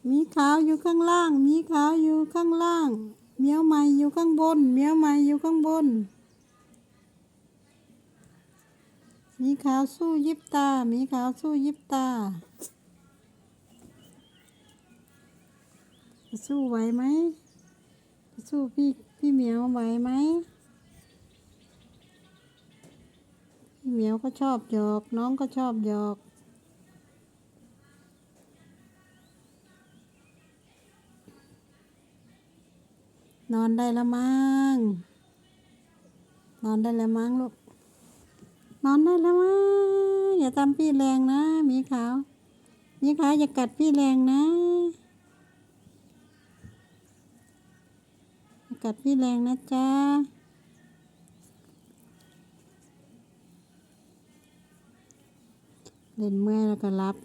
มีขาวอยู่ข้างล่างมีขาวอยู่ข้างล่างเหมียวใหม่อยู่ข้างบนเหมียวใหม่อยู่ข้างบนมีขาวสู้ยิบตามีขาวสู้ยิบตาจะสู้ไหวไหมจะสู้พี่เหมียวไหวไหมพี่เหมียวก็ชอบหยอกน้องก็ชอบหยอกนอนได้ละมั้งนอนได้แล้วมั้งลูกนอนได้แล้วมั้งอย่าทำพี่แรงนะหมีขาวหมีขาวอย่ากัดพี่แรงนะอย่ากัดพี่แรงนะจ๊ะเล่นเมื่อยแล้วก็รับ